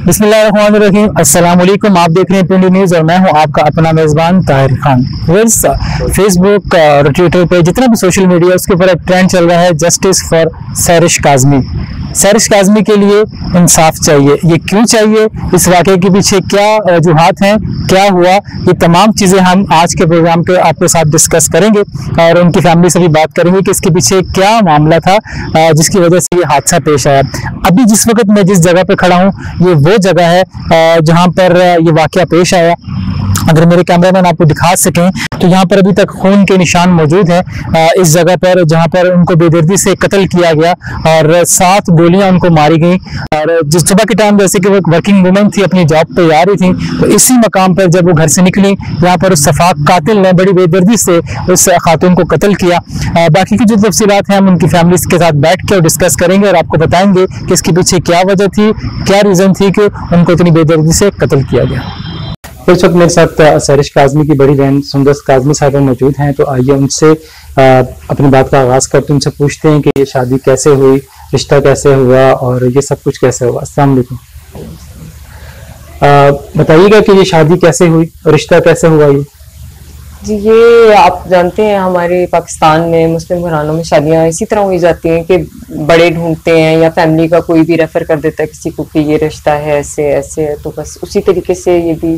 बिस्मिल्लाहिर्रहमानिर्रहीम। अस्सलाम वालेकुम। आप देख रहे हैं पिंडी न्यूज़ और मैं हूं आपका अपना मेज़बान ताहिर खान। फेसबुक और ट्विटर पे जितना भी सोशल मीडिया उसके ऊपर एक ट्रेंड चल रहा है, जस्टिस फॉर सैरिश काज़मी। सैरिश काज़मी के लिए इंसाफ चाहिए। ये क्यों चाहिए, इस वाक़े के पीछे क्या वजूहात हैं, क्या हुआ, ये तमाम चीज़ें हम आज के प्रोग्राम पे आपके साथ डिस्कस करेंगे और उनकी फैमिली से भी बात करेंगे कि इसके पीछे क्या मामला था जिसकी वजह से ये हादसा पेश आया। अभी जिस वक्त मैं जिस जगह पे खड़ा हूँ ये वो जगह है जहाँ पर ये वाक़या पेश आया। अगर मेरे कैमरामैन आपको दिखा सकें तो यहाँ पर अभी तक खून के निशान मौजूद हैं इस जगह पर जहाँ पर उनको बेदर्दी से कत्ल किया गया और 7 गोलियां उनको मारी गई। और जिस सुबह के टाइम जैसे कि वो वर्किंग वुमेन थी, अपनी जॉब पे जा रही थी, तो इसी मकाम पर जब वो घर से निकली यहाँ पर उस सफाक कातिल ने बड़ी बेदर्दी से उस खातून को कत्ल किया। बाकी की जो तफसीलात हैं हम उनकी फैमिली के साथ बैठ के डिस्कस करेंगे और आपको बताएंगे कि इसके पीछे क्या वजह थी, क्या रीज़न थी कि उनको इतनी बेदर्दी से कत्ल किया गया। इस वक्त मेरे साथ सैरिश काज़मी की बड़ी बहन सुंदस काज़मी साहिबा मौजूद हैं, तो आइए उनसे अपनी बात का आगाज़ करते हैं, उनसे पूछते हैं कि ये शादी कैसे हुई, रिश्ता कैसे हुआ और ये सब कुछ कैसे हुआ। अस्सलाम वालेकुम। बताइएगा कि ये शादी कैसे हुई और रिश्ता कैसे हुआ ये? जी, ये आप जानते हैं हमारे पाकिस्तान में मुस्लिम घरानों में शादियां इसी तरह हुई जाती हैं कि बड़े ढूंढते हैं या फैमिली का कोई भी रेफर कर देता है किसी को कि ये रिश्ता है ऐसे ऐसे है, तो बस उसी तरीके से ये भी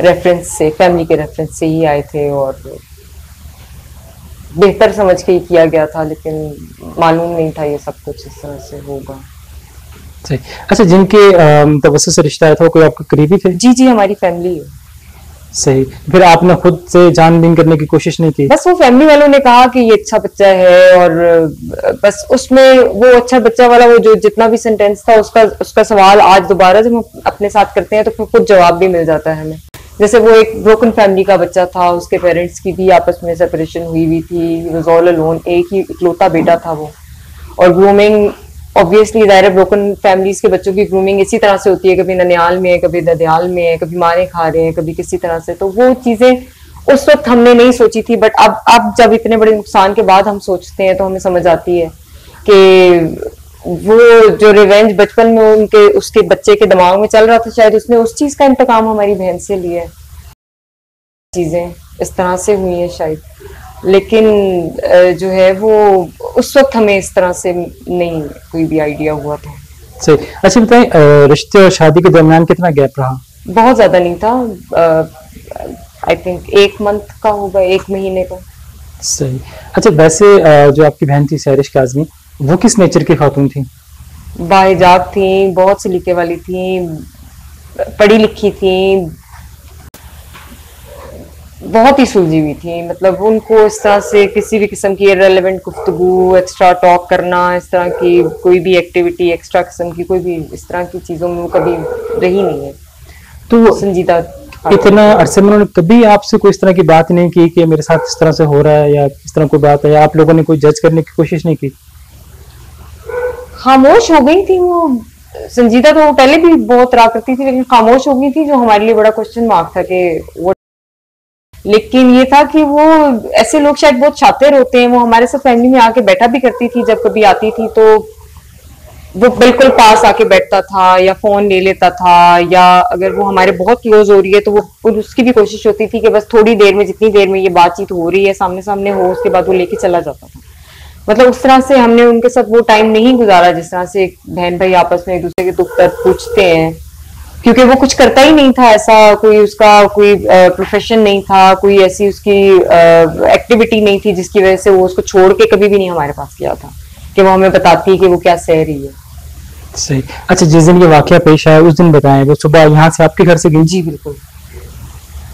रेफरेंस से, फैमिली के रेफरेंस से ही आए थे और बेहतर समझ के ही किया गया था, लेकिन मालूम नहीं था ये सब कुछ इस तरह से होगा। सही। अच्छा, जिनके तवज्जुह से रिश्ता आया था वो कोई आपके करीबी थे? जी जी, हमारी फैमिली है। सही। फिर आपने खुद से जानबीन करने की कोशिश नहीं की? बस वो फैमिली वालों ने कहा कि ये अच्छा बच्चा है और बस उसमें वो अच्छा बच्चा वाला वो जो जितना भी सेंटेंस था उसका सवाल आज दोबारा जब हम अपने साथ करते हैं तो फिर खुद जवाब भी मिल जाता है हमें। जैसे वो एक ब्रोकन फैमिली का बच्चा था, उसके पेरेंट्स की भी आपस में सेपरेशन हुई थी, ही वाज ऑल अलोन, एक ही इकलौता बेटा था वो। और ग्रूमिंग ऑब्वियसली दायरा ब्रोकन फैमिलीज के बच्चों की ग्रूमिंग इसी तरह से होती है, कभी ननियाल में है, कभी ददयाल में है, कभी मारे खा रहे हैं, कभी किसी तरह से। तो वो चीजें उस वक्त हमने नहीं सोची थी, बट अब जब इतने बड़े नुकसान के बाद हम सोचते हैं तो हमें समझ आती है कि वो जो रिवेंज बचपन में उनके उसके बच्चे के दिमाग में चल रहा था, शायद उसने उस चीज का इंतकाम हमारी बहन से लिया है। चीजें इस तरह से हुई है शायद, लेकिन जो है वो उस वक्त हमें इस तरह से नहीं कोई भी आइडिया हुआ था। सही। अच्छा बताएं, रिश्ते और शादी के दरमियान कितना गैप रहा? बहुत ज्यादा नहीं था, आई थिंक 1 मंथ का होगा, 1 महीने का। सही। अच्छा, वैसे जो आपकी बहन थी सैरिश काज़मी, वो किस नेचर की खातून थी? बाहिजाब थी, बहुत सलीके वाली थी, पढ़ी लिखी थी, बहुत ही सुलझी हुई थी। मतलब उनको इस तरह से किसी भी किस्म की इररिलेवेंट गुफ्तगू, एक्स्ट्रा टॉक करना, इस तरह की कोई भी एक्टिविटी एक्स्ट्रा किस्म की कोई भी इस तरह की चीजों में वो कभी रही नहीं है। तो संजीदा इतना अरसे में उन्होंने कभी आपसे कोई इस तरह की बात नहीं की कि मेरे साथ इस तरह से हो रहा है या इस तरह कोई बात है, या आप लोगों ने कोई जज करने की कोशिश नहीं की? खामोश हो गई थी वो। संजीदा तो वो पहले भी बहुत रहा करती थी, लेकिन खामोश हो गई थी, जो हमारे लिए बड़ा क्वेश्चन मार्क था कि वो। लेकिन ये था कि वो ऐसे लोग शायद बहुत शातिर होते हैं, वो हमारे साथ फैमिली में आके बैठा भी करती थी, जब कभी आती थी तो वो बिल्कुल पास आके बैठता था या फोन ले लेता था, या अगर वो हमारे बहुत क्लोज हो रही है तो वो उसकी भी कोशिश होती थी कि बस थोड़ी देर में, जितनी देर में ये बातचीत हो रही है सामने सामने हो, उसके बाद वो लेके चला जाता था। मतलब उस तरह से हमने उनके साथ वो टाइम नहीं गुजारा जिस तरह से बहन भाई आपस में एक दूसरे के दुख दर्द पूछते हैं, क्योंकि वो कुछ करता ही नहीं था ऐसा, कोई उसका कोई प्रोफेशन नहीं था, कोई ऐसी उसकी एक्टिविटी नहीं थी जिसकी वजह से वो उसको छोड़ के कभी भी नहीं हमारे पास गया था कि वो हमें बताती कि वो क्या सह रही है। सही। अच्छा, जिस दिन ये वाकया पेश आया उस दिन बताएं, वो सुबह यहाँ से आपके घर से गई? जी बिल्कुल।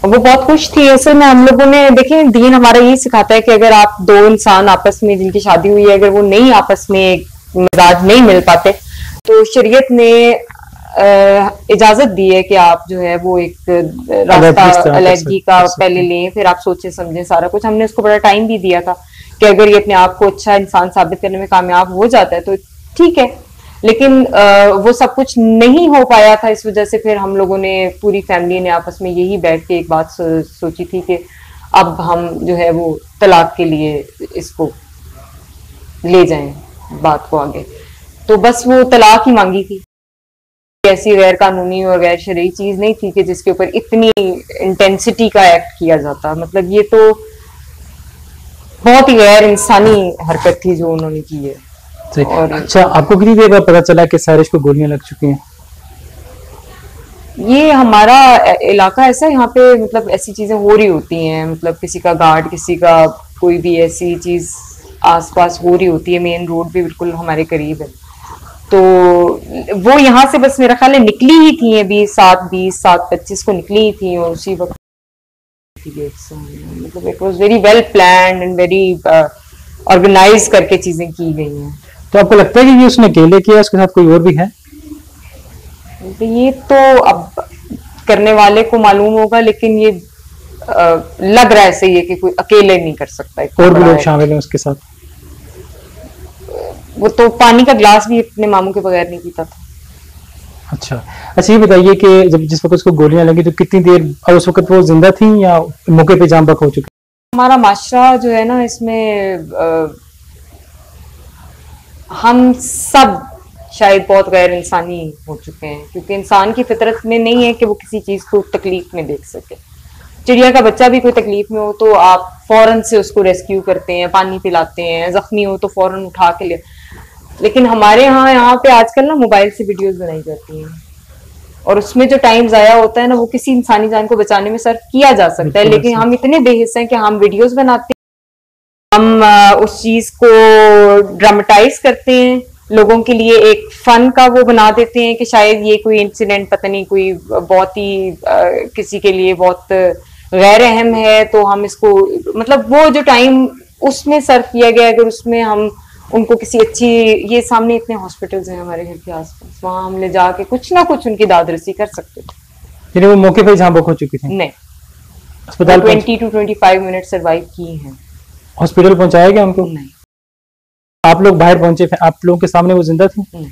वो बहुत खुश थी। असल में हम लोगों ने देखें, दीन हमारा यही सिखाता है कि अगर आप 2 इंसान आपस में जिनकी शादी हुई है, अगर वो नहीं आपस में मिजाज नहीं मिल पाते, तो शरीयत ने इजाजत दी है कि आप जो है वो एक रास्ता अलहदगी का पहले लें, फिर आप सोचे समझें सारा कुछ। हमने उसको बड़ा टाइम भी दिया था कि अगर ये अपने आप को अच्छा इंसान साबित करने में कामयाब हो जाता है तो ठीक है, लेकिन वो सब कुछ नहीं हो पाया था। इस वजह से फिर हम लोगों ने, पूरी फैमिली ने आपस में यही बैठ के एक बात सोची थी कि अब हम जो है वो तलाक के लिए इसको ले जाएं बात को आगे। तो बस वो तलाक ही मांगी थी। ऐसी गैर कानूनी और गैर शरई चीज नहीं थी कि जिसके ऊपर इतनी इंटेंसिटी का एक्ट किया जाता। मतलब ये तो बहुत ही गैर इंसानी हरकत थी जो उन्होंने की है। और अच्छा, आपको कितनी देर बाद पता चला कि सारिश को गोलियां लग चुकी हैं? ये हमारा इलाका ऐसा है, यहाँ पे मतलब ऐसी चीजें हो रही होती हैं, मतलब किसी का गार्ड, किसी का कोई भी ऐसी चीज आसपास हो रही होती है। मेन रोड भी बिल्कुल हमारे करीब है, तो वो यहाँ से बस मेरा ख्याल है निकली ही थी अभी 7:20 को निकली ही थी, और उसी वक्त मतलब it was very well planned and very organise करके चीजें की गई हैं। तो आपको लगता है कि ये उसने अकेले किया, उसके साथ कोई और भी है? ये तो अब करने वाले को मालूम होगा, लेकिन ये लग रहा है ऐसे, ये कि कोई अकेले नहीं कर सकता, और भी लोग शामिल हैं उसके साथ। वो तो पानी का ग्लास भी अपने मामू के बगैर नहीं पीता था। अच्छा अच्छा, ये बताइए कि जब जिस वक्त उसको गोलियां लगी तो कितनी देर, और उस वक्त वो जिंदा थी या मौके पे जान बक हो चुकी? हमारा माशरा जो है ना, इसमें हम सब शायद बहुत गैर इंसानी हो चुके हैं, क्योंकि इंसान की फितरत में नहीं है कि वो किसी चीज को तकलीफ में देख सके। चिड़िया का बच्चा भी कोई तकलीफ में हो तो आप फौरन से उसको रेस्क्यू करते हैं, पानी पिलाते हैं, जख्मी हो तो फौरन उठा के ले। लेकिन हमारे यहाँ पे आजकल ना मोबाइल से वीडियोस बनाई जाती हैं, और उसमें जो टाइम जाया होता है ना, वो किसी इंसानी जान को बचाने में सर्व किया जा सकता है, लेकिन हम इतने बेहिस हैं कि हम वीडियोस बनाते हैं, हम उस चीज को ड्रामेटाइज करते हैं, लोगों के लिए एक फन का वो बना देते हैं कि शायद ये कोई इंसिडेंट पता नहीं कोई बहुत ही किसी के लिए बहुत गैर अहम है, तो हम इसको मतलब वो जो टाइम उसमें सर्व किया गया, अगर उसमें हम उनको किसी अच्छी, ये सामने इतने हॉस्पिटल्स हैं हमारे घर के आसपास, वहां हम ले जाके कुछ ना कुछ उनकी दादरसी कर सकते थे। वो मौके पे जहां बक हो चुकी थी? नहीं, अस्पताल 20 to 25 मिनट सर्वाइव की हैं। हॉस्पिटल पहुंचाया गया उनको? नहीं। आप लोग बाहर पहुंचे, आप लोगों के सामने वो जिंदा थी? नहीं।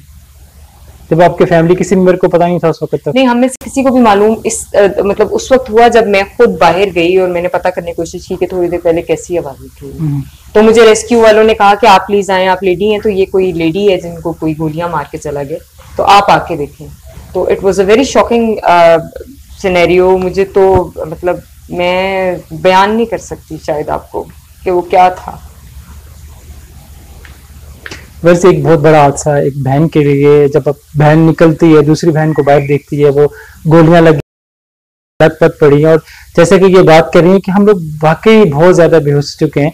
जब आपके फैमिली किसी मेंबर को पता नहीं था उस वक्त तक? नहीं, हमें किसी को भी मालूम मतलब उस वक्त हुआ जब मैं खुद बाहर गई और मैंने पता करने की कोशिश की कि थोड़ी देर पहले कैसी आवाज उठी। तो मुझे रेस्क्यू वालों ने कहा कि आप प्लीज आए, आप लेडी हैं, तो ये कोई लेडी है जिनको कोई गोलियां मार के चला गया, तो आप आके देखें। तो it was a very shocking scenario. मुझे तो मतलब मैं बयान नहीं कर सकती शायद आपको कि वो क्या था। वैसे एक बहुत बड़ा हादसा है एक बहन के लिए, जब बहन निकलती है, दूसरी बहन को बाहर देखती है, वो गोलियां लगी, लत पड़ी है, और जैसे कि ये बात कर रही है कि हम लोग वाकई बहुत ज्यादा बेहोश चुके हैं।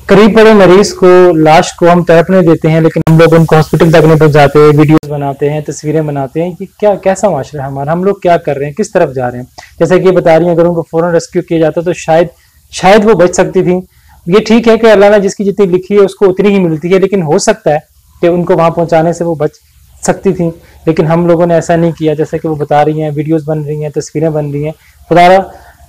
करीब पड़े मरीज को, लाश को हम तड़पने देते हैं, लेकिन हम लोग उनको हॉस्पिटल तक नहीं पहुंचाते, वीडियोस बनाते हैं, तस्वीरें बनाते हैं। ये क्या कैसा माशरा है हमारा? हम लोग क्या कर रहे हैं, किस तरफ जा रहे हैं? जैसे कि ये बता रही हैं, अगर उनको फौरन रेस्क्यू किया जाता तो शायद वो बच सकती थी। ये ठीक है कि अल्लाह ने जिसकी जितनी लिखी है उसको उतनी ही मिलती है, लेकिन हो सकता है कि उनको वहां पहुंचाने से वो बच सकती थी, लेकिन हम लोगों ने ऐसा नहीं किया। जैसे कि वो बता रही हैं, वीडियोस बन रही हैं, तस्वीरें बन रही हैं। खुदारा,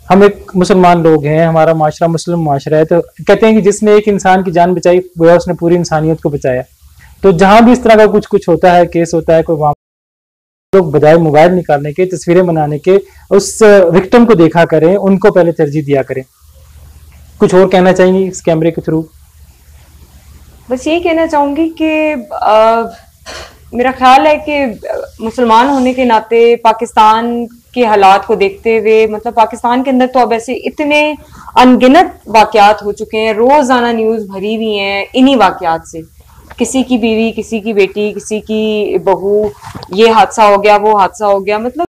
हम एक मुसलमान लोग हैं, हमारा माशरा मुस्लिम माशरा है, तो कहते हैं कि जिसने एक इंसान की जान बचाई गोया उसने पूरी इंसानियत को बचाया। तो जहां भी इस तरह का कुछ होता है, केस होता है, कोई लोग बजाय मोबाइल निकालने के, तस्वीरें बनाने के, उस विक्टिम को देखा करें, उनको पहले तरजीह दिया करें। कुछ और कहना चाहेंगी इस कैमरे के थ्रू? बस यही कहना चाहूंगी कि मेरा ख्याल है कि मुसलमान होने के नाते पाकिस्तान के हालात को देखते हुए, मतलब पाकिस्तान के अंदर तो अब ऐसे इतने अनगिनत वाकयात हो चुके हैं, रोजाना न्यूज भरी हुई हैं इन्हीं वाकयात से। किसी की बीवी, किसी की बेटी, किसी की बहू, ये हादसा हो गया, वो हादसा हो गया। मतलब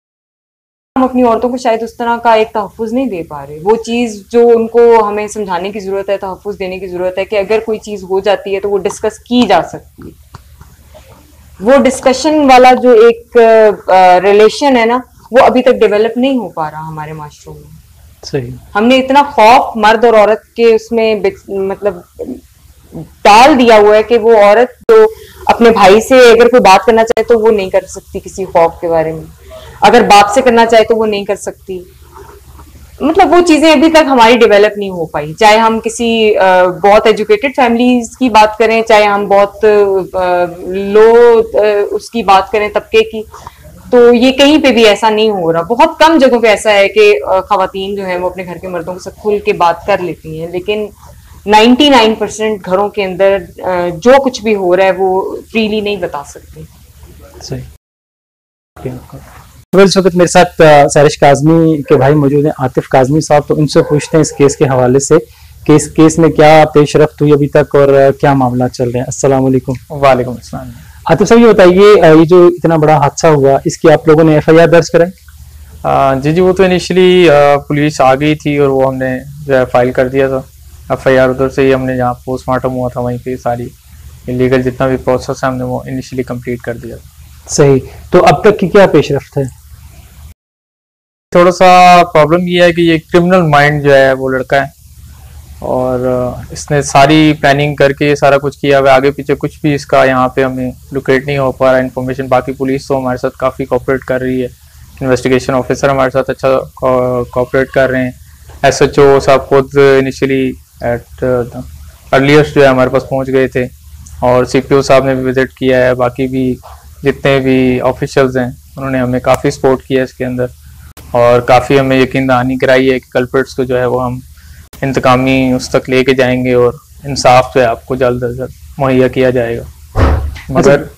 हम अपनी औरतों को शायद उस तरह का एक तहफ़्फ़ुज़ नहीं दे पा रहे। वो चीज़ जो उनको हमें समझाने की ज़रूरत है, तहफ़्फ़ुज़ देने की ज़रूरत है कि अगर कोई चीज़ हो जाती है तो वो डिस्कस की जा सकती है। वो डिस्कशन वाला जो एक रिलेशन है ना, वो अभी तक डेवलप नहीं हो पा रहा हमारे माशरों में। सही। हमने इतना खौफ मर्द और औरत के उसमें मतलब डाल दिया हुआ है कि वो औरत जो अपने भाई से अगर कोई बात करना चाहे तो वो नहीं कर सकती किसी खौफ के बारे में, अगर बाप से करना चाहे तो वो नहीं कर सकती। मतलब वो चीजें अभी तक हमारी डेवलप नहीं हो पाई, चाहे हम किसी बहुत एजुकेटेड फैमिलीज की बात करें, चाहे हम बहुत लो उसकी बात करें तबके की, तो ये कहीं पे भी ऐसा नहीं हो रहा। बहुत कम जगहों पे ऐसा है कि खवातीन जो है वो अपने घर के मर्दों के साथ खुल के बात कर लेती हैं, लेकिन 99% घरों के अंदर जो कुछ भी हो रहा है वो फ्रीली नहीं बता सकते। सही। तो इस वक्त मेरे साथ सैरिश काज़मी के भाई मौजूद हैं, आतिफ काज़मी साहब। तो उनसे पूछते हैं इस केस के हवाले से कि इस केस में क्या पेशरफ्त हुई अभी तक और क्या मामला चल रहे हैं। अस्सलाम वालेकुम। वालेकुम अस्सलाम। आतिफ साहब ये बताइए, ये जो इतना बड़ा हादसा हुआ इसकी आप लोगों ने FIR दर्ज कराई? जी वो तो इनिशियली पुलिस आ गई थी और वो हमने जो है फाइल कर दिया था FIR। उधर से ही हमने जहाँ पोस्टमार्टम हुआ था वहीं पे सारी इलीगल जितना भी प्रोसेस है हमने वो इनिशियली कंप्लीट कर दिया। सही। तो अब तक की क्या पेशरफ्त है? थोड़ा सा प्रॉब्लम ये है कि ये क्रिमिनल माइंड जो है वो लड़का है और इसने सारी प्लानिंग करके सारा कुछ किया हुआ। आगे पीछे कुछ भी इसका यहाँ पे हमें लोकेट नहीं हो पा रहा इन्फॉर्मेशन। बाकी पुलिस तो हमारे साथ काफ़ी कोऑपरेट कर रही है, इन्वेस्टिगेशन ऑफिसर हमारे साथ अच्छा कोऑपरेट कर रहे हैं। SHO साहब खुद इनिशियली एट अर्लीस्ट जो है हमारे पास पहुँच गए थे और CPO साहब ने भी विजिट किया है। बाकी भी जितने भी ऑफिशियल्स हैं उन्होंने हमें काफ़ी सपोर्ट किया इसके अंदर और काफ़ी हमें यकीन दहानी कराई है कि कल्प्रिट्स को जो है वो हम इंतकामी उस तक लेके जाएंगे और इंसाफ जो है आपको जल्द से जल्द मुहैया किया जाएगा। मगर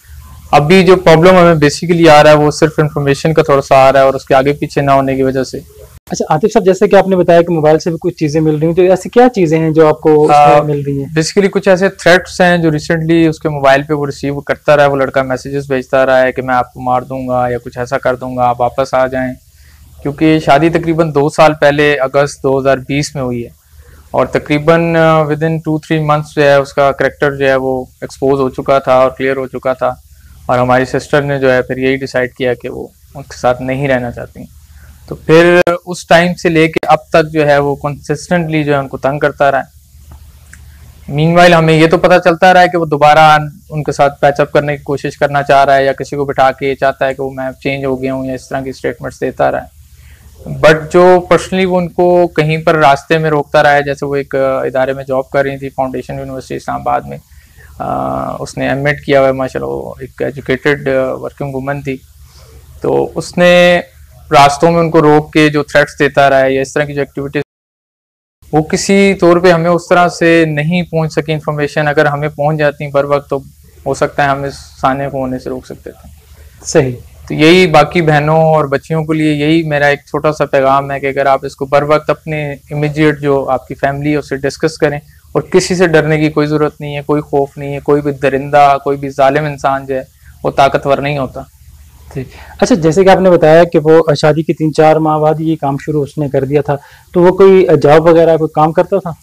अभी जो प्रॉब्लम हमें बेसिकली आ रहा है वो सिर्फ इन्फॉर्मेशन का थोड़ा सा आ रहा है और उसके आगे पीछे ना होने की वजह से। अच्छा आतिफ साहब, जैसे कि आपने बताया कि मोबाइल से भी कुछ चीजें मिल रही हैं, तो ऐसी क्या चीजें हैं जो आपको मिल रही हैं? बेसिकली कुछ ऐसे थ्रेट्स हैं जो रिसेंटली उसके मोबाइल पे वो रिसीव करता रहा है। वो लड़का मैसेजेस भेजता रहा है कि मैं आपको मार दूंगा या कुछ ऐसा कर दूंगा, आप वापस आ जाएं। क्योंकि शादी तकरीबन 2 साल पहले अगस्त 2020 में हुई है और तकरीबन विद इन 2-3 मंथ्स जो है उसका करैक्टर जो है वो एक्सपोज हो चुका था और क्लियर हो चुका था। और हमारी सिस्टर ने जो है फिर यही डिसाइड किया कि वो उनके साथ नहीं रहना चाहती। तो फिर उस टाइम से लेके अब तक जो है वो कंसिस्टेंटली जो है उनको तंग करता रहा है। मीनवाइल हमें ये तो पता चलता रहा है कि वो दोबारा उनके साथ पैचअप करने की कोशिश करना चाह रहा है या किसी को बिठा के चाहता है कि वो मैं चेंज हो गया हूँ या इस तरह की स्टेटमेंट्स देता रहा है। बट जो पर्सनली वो उनको कहीं पर रास्ते में रोकता रहा है, जैसे वो एक इदारे में जॉब कर रही थी फाउंडेशन यूनिवर्सिटी इस्लामाबाद में, उसने एमएड किया हुआ है माशाल्लाह, वो एक एजुकेटेड वर्किंग वुमन थी। तो उसने रास्तों में उनको रोक के जो थ्रेट्स देता रहा है या इस तरह की जो एक्टिविटीज वो किसी तौर पे हमें उस तरह से नहीं पहुंच सकी इन्फॉर्मेशन। अगर हमें पहुंच जाती बर वक्त तो हो सकता है हम इस साने को होने से रोक सकते थे। सही। तो यही बाकी बहनों और बच्चियों के लिए यही मेरा एक छोटा सा पैगाम है कि अगर आप इसको बर वक्त अपने इमीडिएट जो आपकी फैमिली है उससे डिस्कस करें और किसी से डरने की कोई ज़रूरत नहीं है, कोई खौफ नहीं है। कोई भी दरिंदा, कोई भी जालिम इंसान जो है वो ताकतवर नहीं होता। ठीक। अच्छा, जैसे कि आपने बताया कि वो शादी के 3-4 माह बाद ये काम शुरू उसने कर दिया था, तो वो कोई जॉब वगैरह कोई काम करता था?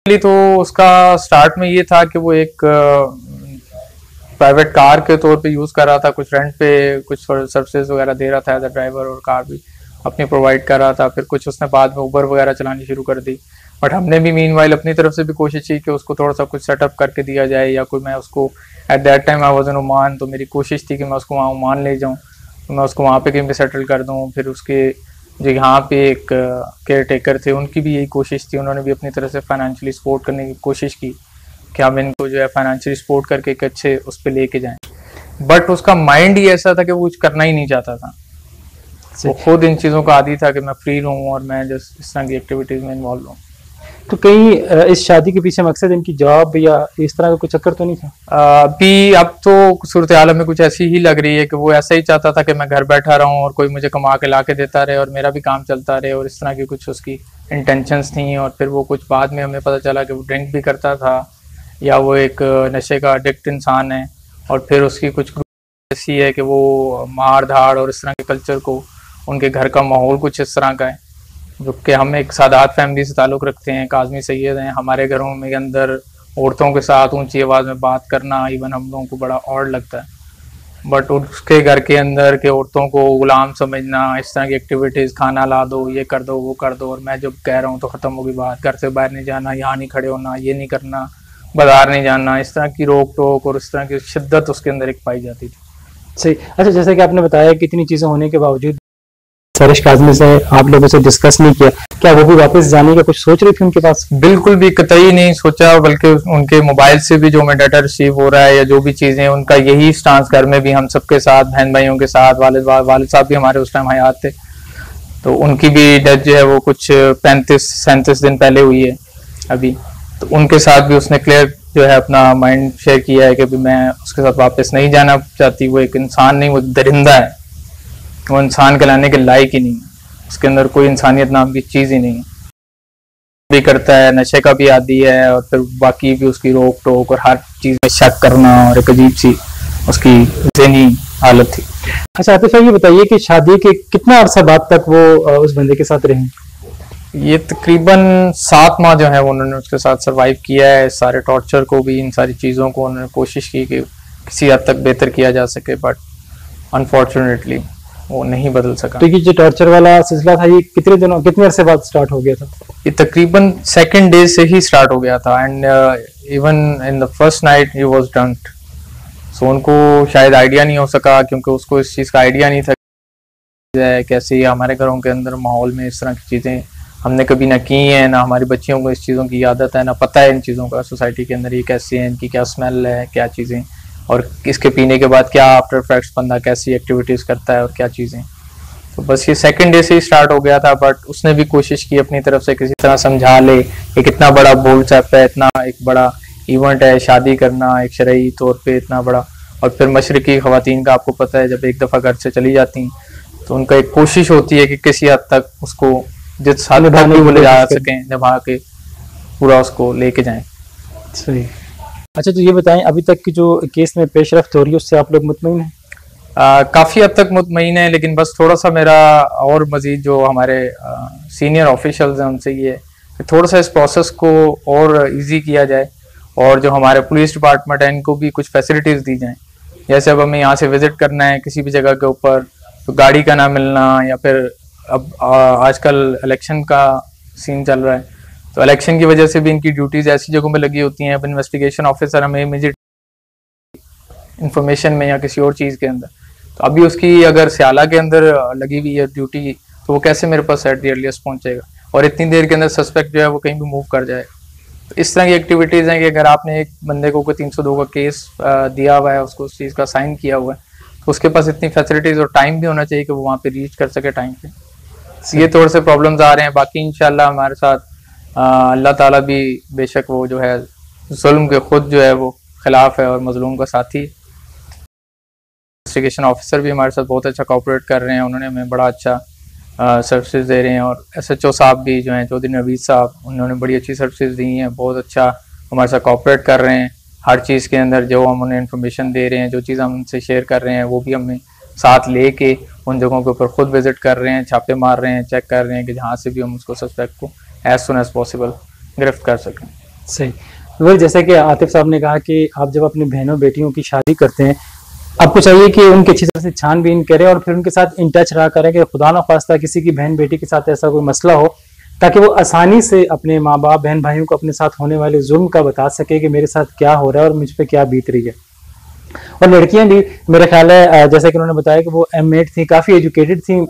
तो उसका स्टार्ट में ये था कि वो एक प्राइवेट कार के तौर पे यूज़ कर रहा था, कुछ रेंट पे कुछ सर्विसेज वगैरह दे रहा था एज अ ड्राइवर और कार भी अपनी प्रोवाइड कर रहा था। फिर कुछ उसने बाद में उबर वगैरह चलानी शुरू कर दी। बट हमने भी मीनवाइल अपनी तरफ से भी कोशिश की कि उसको थोड़ा सा कुछ सेटअप करके दिया जाए या कोई, मैं उसको at that time I was in Oman, तो मेरी कोशिश थी कि मैं उसको वहाँ ओमान ले जाऊँ, तो मैं उसको वहाँ पे कहीं पे सेटल कर दूँ। फिर उसके जो यहाँ पे एक केयर टेकर थे उनकी भी यही कोशिश थी, उन्होंने भी अपनी तरफ से फाइनेंशियली सपोर्ट करने की कोशिश की कि हम इनको जो है फाइनेंशियली सपोर्ट करके एक अच्छे उस पर लेके जाएं। बट उसका माइंड ही ऐसा था कि वो कुछ करना ही नहीं चाहता था। वो खुद इन चीज़ों का आदी था कि मैं फ्री रहूँ और मैं जस्ट इस तरह की एक्टिविटीज़ में इन्वॉल्व हूँ। तो कहीं इस शादी के पीछे मकसद इनकी जॉब या इस तरह का कुछ चक्कर तो नहीं था? अभी अब तो सूरत हाल में कुछ ऐसी ही लग रही है कि वो ऐसा ही चाहता था कि मैं घर बैठा रहूं और कोई मुझे कमा के ला के देता रहे और मेरा भी काम चलता रहे और इस तरह की कुछ उसकी इंटेंशंस थी। और फिर वो कुछ बाद में हमें पता चला कि वो ड्रिंक भी करता था या वो एक नशे का एडिक्ट इंसान है। और फिर उसकी कुछ ऐसी है कि वो मार धाड़ और इस तरह के कल्चर को, उनके घर का माहौल कुछ इस तरह का है जो कि हम एक सादात फैमिली से ताल्लुक़ रखते हैं, काज़मी सैयद हैं। हमारे घरों में अंदर औरतों के साथ ऊंची आवाज़ में बात करना इवन हम लोगों को बड़ा ऑड लगता है। बट उसके घर के अंदर के औरतों को गुलाम समझना, इस तरह की एक्टिविटीज़, खाना ला दो, ये कर दो, वो कर दो, और मैं जब कह रहा हूँ तो ख़त्म होगी बात, घर से बाहर नहीं जाना, यहाँ नहीं खड़े होना, ये नहीं करना, बाजार नहीं जाना, इस तरह की रोक टोक और इस तरह की शिद्दत उसके अंदर एक पाई जाती थी। सही। अच्छा, जैसे कि आपने बताया कि इतनी चीज़ें होने के बावजूद सैरिश काज़मी से आप लोगों से डिस्कस नहीं किया, क्या वो भी वापस जाने का कुछ सोच रही थी उनके पास? बिल्कुल भी कतई नहीं सोचा, बल्कि उनके मोबाइल से भी जो हमें डाटा रिसीव हो रहा है या जो भी चीजें, उनका यही स्टांस घर में भी हम सबके साथ, बहन भाइयों के साथ, वालिद साहब भी हमारे उस टाइम हयात थे, तो उनकी भी डेथ जो है वो कुछ 35-37 दिन पहले हुई है अभी। तो उनके साथ भी उसने क्लियर जो है अपना माइंड शेयर किया है कि भी मैं उसके साथ वापस नहीं जाना चाहती, वो एक इंसान नहीं, वो दरिंदा है, वो इंसान कहलाने के लायक ही नहीं है, उसके अंदर कोई इंसानियत नाम की चीज़ ही नहीं है। भी करता है, नशे का भी आदी है, और फिर बाकी भी उसकी रोक टोक और हर चीज़ में शक करना और एक अजीब सी उसकी ज़हनी हालत थी। अच्छा आतिफ साहब, ये बताइए कि शादी के कितना अरसा बाद तक वो उस बंदे के साथ रही? ये तकरीबन 7 माह जो है वो उन्होंने उसके साथ सरवाइव किया है। सारे टॉर्चर को भी, इन सारी चीज़ों को उन्होंने कोशिश की कि किसी हद तक बेहतर किया जा सके, बट अनफॉर्चुनेटली वो नहीं बदल सका। तो ये जो टॉर्चर वाला सिलसिला था, ये कितने अरसे बाद स्टार्ट हो गया था? ये तकरीबन सेकंड डे से ही स्टार्ट हो गया था, and even in the first night ही वाज ड्रंक। सो उनको शायद आइडिया नहीं हो सका, क्योंकि उसको इस चीज़ का आइडिया नहीं था कैसे हमारे घरों के अंदर माहौल में इस तरह की चीज़ें हमने कभी ना की हैं, ना हमारी बच्चियों को इस चीज़ों की आदत है, ना पता है इन चीज़ों का सोसाइटी के अंदर ये कैसे हैं, इनकी क्या स्मेल है, क्या चीज़ें, और इसके पीने के बाद क्या आफ्टर इफेक्ट्स बंदा कैसी एक्टिविटीज़ करता है और क्या चीज़ें। तो बस ये सेकंड डे से ही स्टार्ट हो गया था, बट उसने भी कोशिश की अपनी तरफ से किसी तरह समझा ले, एक इतना बड़ा बोल्ड स्टेप है, इतना एक बड़ा इवेंट है शादी करना एक शरई तौर पे इतना बड़ा, और फिर मशरकी ख़वातीन का आपको पता है जब एक दफ़ा घर से चली जाती हैं तो उनका एक कोशिश होती है कि किसी हद तक उसको जिस हाल तक भी वो ले जा सकें, निभा के पूरा उसको लेके जाएं। सही। अच्छा, तो ये बताएं, अभी तक की जो केस में पेशरफ्त हो रही है उससे आप लोग मुतमईन हैं? काफ़ी हद तक मुतमईन है, लेकिन बस थोड़ा सा मेरा और मज़ीद जो हमारे सीनियर ऑफिशियल्स हैं उनसे ये कि थोड़ा सा इस प्रोसेस को और इजी किया जाए, और जो हमारे पुलिस डिपार्टमेंट है इनको भी कुछ फैसिलिटीज़ दी जाएं। जैसे अब हमें यहाँ से विज़िट करना है किसी भी जगह के ऊपर, तो गाड़ी का ना मिलना, या फिर अब आजकल इलेक्शन का सीन चल रहा है, तो इलेक्शन की वजह से भी इनकी ड्यूटीज़ ऐसी जगहों में लगी होती हैं। अब इन्वेस्टिगेशन ऑफिसर हमें इमीडिएट इंफॉर्मेशन में या किसी और चीज़ के अंदर, तो अभी उसकी अगर स्याला के अंदर लगी हुई है ड्यूटी, तो वो कैसे मेरे पास एट द अर्लीस्ट पहुंचेगा, और इतनी देर के अंदर सस्पेक्ट जो है वो कहीं भी मूव कर जाए। तो इस तरह की एक्टिविटीज़ हैं कि अगर आपने एक बंदे को कोई 302 का केस दिया हुआ है, उसको उस चीज़ का साइन किया हुआ है, तो उसके पास इतनी फैसिलिटीज़ और टाइम भी होना चाहिए कि वो वहाँ पे रीच कर सके टाइम पे। ये थोड़े से प्रॉब्लम्स आ रहे हैं, बाकी इंशाल्लाह हमारे साथ अल्लाह ताला भी बेशक वो जो है जुल्म के खुद जो है वो खिलाफ है और मजलूम का साथी। इन्वेस्टिगेशन ऑफिसर भी हमारे साथ बहुत अच्छा कोऑपरेट कर रहे हैं, उन्होंने हमें बड़ा अच्छा सर्विसेज दे रहे हैं, और SHO साहब भी जो हैं चौधरी नवीद साहब, उन्होंने बड़ी अच्छी सर्विसेज दी हैं, बहुत अच्छा हमारे साथ कोऑपरेट कर रहे हैं हर चीज़ के अंदर। जो हम उन्हें इन्फॉर्मेशन दे रहे हैं, जो चीज़ हम उनसे शेयर कर रहे हैं, वो भी हमें साथ लेके उन जगहों के ऊपर खुद विजिट कर रहे हैं, छापे मार रहे हैं, चेक कर रहे हैं कि जहाँ से भी हम उसको सस्पेक्ट को एज सुन एज पॉसिबल गिरफ्त कर सकें। सही। वही जैसे कि आतिफ साहब ने कहा कि आप जब अपनी बहनों बेटियों की शादी करते हैं, आपको चाहिए कि उनकी अच्छी तरह से छानबीन करें और फिर उनके साथ इन टच रहा करें कि खुदा ना खास्ता किसी की बहन बेटी के साथ ऐसा कोई मसला हो, ताकि वो आसानी से अपने माँ बाप बहन भाइयों को अपने साथ होने वाले जुल्म का बता सके कि मेरे साथ क्या हो रहा है और मुझ पर क्या बीत रही है। और लड़कियां भी मेरा ख्याल है, जैसे कि उन्होंने बताया कि वो एमएड थी, काफ़ी एजुकेटेड थी,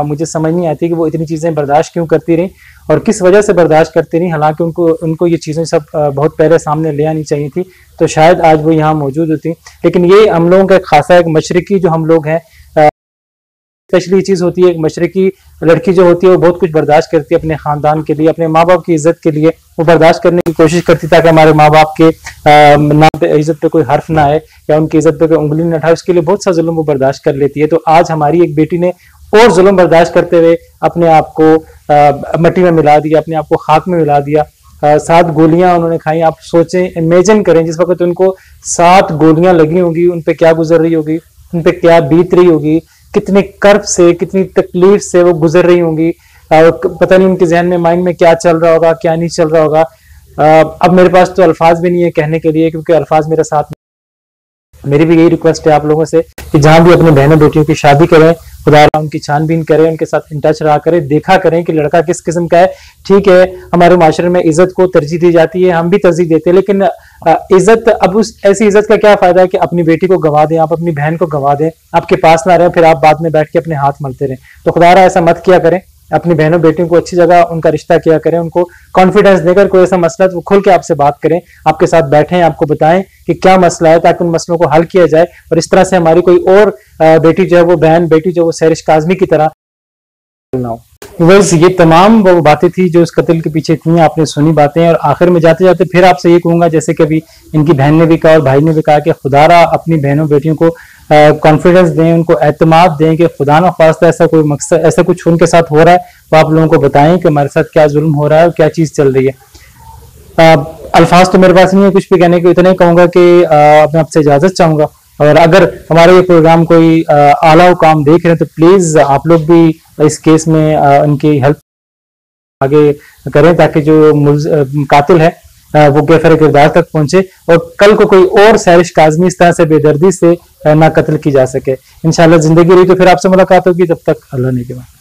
मुझे समझ नहीं आती कि वो इतनी चीज़ें बर्दाश्त क्यों करती रही और किस वजह से बर्दाश्त करती रही। हालांकि उनको ये चीज़ें सब बहुत पहले सामने ले आनी चाहिए थी, तो शायद आज वो यहाँ मौजूद होती। लेकिन ये हम लोगों का एक खासा एक मशरकी जो हम लोग हैं, स्पेशली ये चीज़ होती है, एक मशरकी लड़की जो होती है वो बहुत कुछ बर्दाश्त करती है अपने ख़ानदान के लिए, अपने माँ बाप की इज्जत के लिए वो बर्दाश्त करने की कोशिश करती ताकि हमारे माँ बाप के नाम पे इज्जत पे कोई हर्फ ना आए या उनकी इज्जत पे कोई उंगली न उठाए। उसके लिए बहुत सा जुल्म वो बर्दाश्त कर लेती है। तो आज हमारी एक बेटी ने और जुल्म बर्दाश्त करते हुए अपने आप को मट्टी में मिला दिया, अपने आप को खाक में मिला दिया। 7 गोलियां उन्होंने खाई। आप सोचें, इमेजिन करें, जिस वक्त उनको 7 गोलियां लगी होंगी, उन पे क्या गुजर रही होगी, उन पे क्या बीत रही होगी, कितने कर्ब से, कितनी तकलीफ से वो गुजर रही होंगी। पता नहीं उनके जहन में, माइंड में क्या चल रहा होगा, क्या नहीं चल रहा होगा। अब मेरे पास तो अल्फाज भी नहीं है कहने के लिए, क्योंकि अल्फाज मेरे साथ। मेरी भी यही रिक्वेस्ट है आप लोगों से कि जहां भी अपने बहनों बेटियों की शादी करें, खुदा उनकी छानबीन करें, उनके साथ इन टच रहा करें, देखा करें कि लड़का किस किस्म का है। ठीक है, हमारे माशरे में इज्जत को तरजीह दी जाती है, हम भी तरजीह देते हैं, लेकिन इज्जत, अब उस ऐसी इज्जत का क्या फायदा है कि अपनी बेटी को गवा दें, आप अपनी बहन को गवा दें, आपके पास ना रहे, फिर आप बाद में बैठ के अपने हाथ मलते रहें। तो खुदारा ऐसा मत किया करें। अपनी बहनों बेटियों को अच्छी जगह उनका रिश्ता किया करें, उनको कॉन्फिडेंस देकर कोई ऐसा मसला तो खुल के आपसे बात करें, आपके साथ बैठें, आपको बताएं कि क्या मसला है, ताकि उन मसलों को हल किया जाए और इस तरह से हमारी कोई और बेटी जो है वो, बहन बेटी जो वो सहरिश काज़मी की तरह ना हो। बस ये तमाम वो बातें थी जो इस कत्ल के पीछे थी, आपने सुनी बातें। और आखिर में जाते जाते फिर आपसे ये कहूंगा, जैसे कि अभी इनकी बहन ने भी कहा और भाई ने भी कहा, कि खुदारा अपनी बहनों बेटियों को कॉन्फिडेंस दें, उनको एतमाद दें कि खुदा न खास्ता ऐसा कोई मकसद, ऐसा कुछ उनके साथ हो रहा है तो आप लोगों को बताएं कि हमारे साथ क्या जुल्म हो रहा है और क्या चीज चल रही है। अल्फाज तो मेरे पास नहीं है कुछ भी कहने को, इतना ही कहूंगा कि मैं आपसे इजाजत चाहूंगा। और अगर हमारे ये प्रोग्राम कोई आला काम देख रहे हैं तो प्लीज आप लोग भी इस केस में उनकी हेल्प आगे करें, ताकि जो कातिल है वो गैफर किरदार तक पहुंचे और कल को कोई और सैरिश काज़मी इस तरह से बेदर्दी से ना कत्ल की जा सके। इंशाल्लाह जिंदगी रही तो फिर आपसे मुलाकात होगी, तब तक अल्लाह ने के बाद।